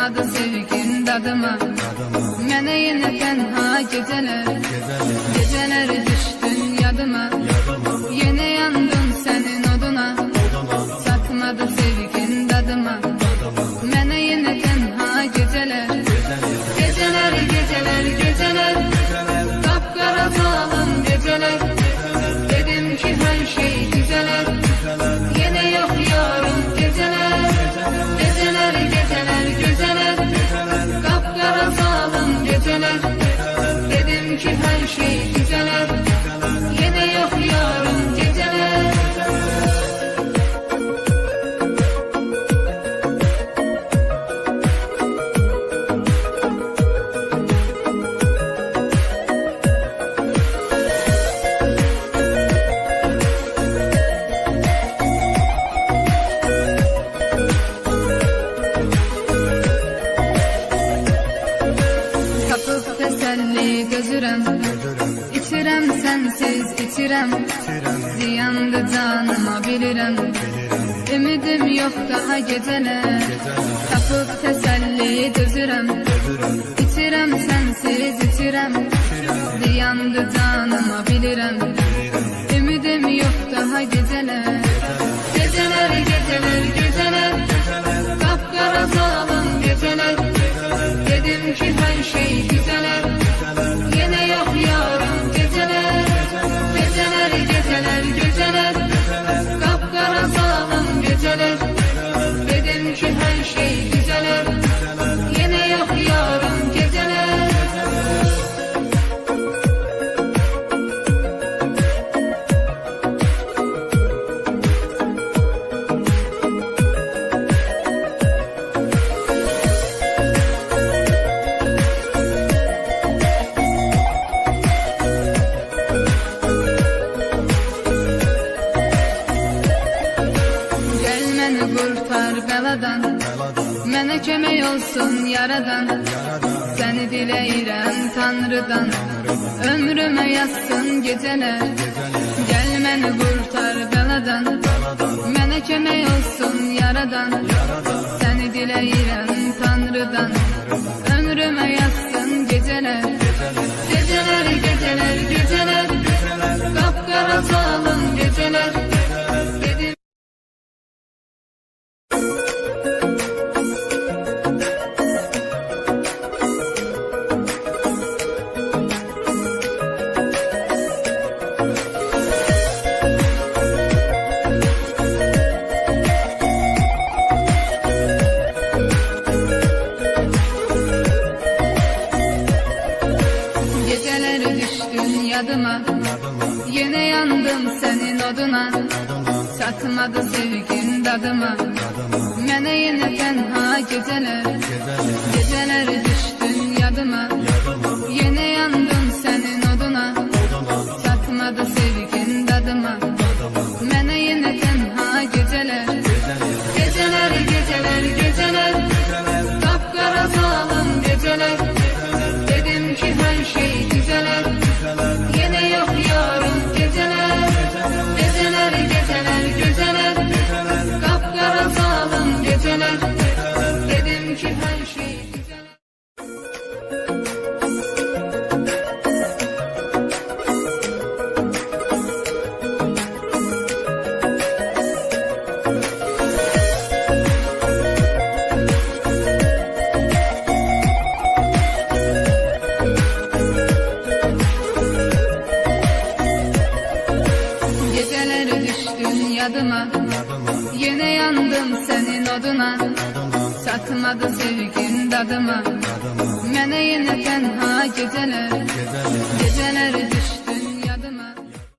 Satmadı sevgin dadıma, mene yine tenha geceler. Geceler düştün yadıma, yine yandım senin oduna. Satmadı sevgin dadıma, mene yine tenha geceler. Geceler, geceler, geceler, kapkara zalim geceler. Dedim ki her şey güzeler, yine yok yarım geceler. Geceler, geceler, geceler, kapkara zalim geceler. Dedim ki her şey güzeler, yine yok yarım geceler. Tapıp teselli gözürem, içirem sensiz içirem. Ziyandı canıma bilirem, ümidim yok daha geceler. Tapıp teselli gözürem, içirem sensiz içirem. Ziyandı canıma bilirem, ümidim yok daha geceler. Geceler, geceler, geceler, kapkara zalim geceler. Dedim ki her şey güzeler, yine yok yarım geceler. Geceler, geceler, geceler, kapkara zalim geceler. Dedim ki her şey güzeler, yine yok yarım geceler. Kurtar beladan, mənə kömək olsun yaradan. Səni diləyirəm Tanrıdan, ömrümə yazsın gecələr. Gəl məni qurtar beladan, mənə kömək olsun yaradan. Səni diləyirəm Tanrıdan, ömrümə yazsın gecələr. Geceler, geceler, geceler, kapkara zalim geceler. Geceler düştün yadıma, yine yandım senin oduna. Satmadı sevgin dadıma, mene yine tenha geceler. Geceler düştün yadıma, yine yandım senin oduna. Satmadı sevgin dadıma, mene yine tenha geceler. Geceler, geceler, geceler, kapkara zalim geceler. Dedim ki her şey güzeler, yine yok yarım geceler. Geceler, geceler, geceler, kapkara zalim geceler. Dedim ki her şey güzeler. Geceler düştün yadıma, yine yandım senin oduna. Satmadı sevgin dadıma, mene yine tenha geceler. Geceler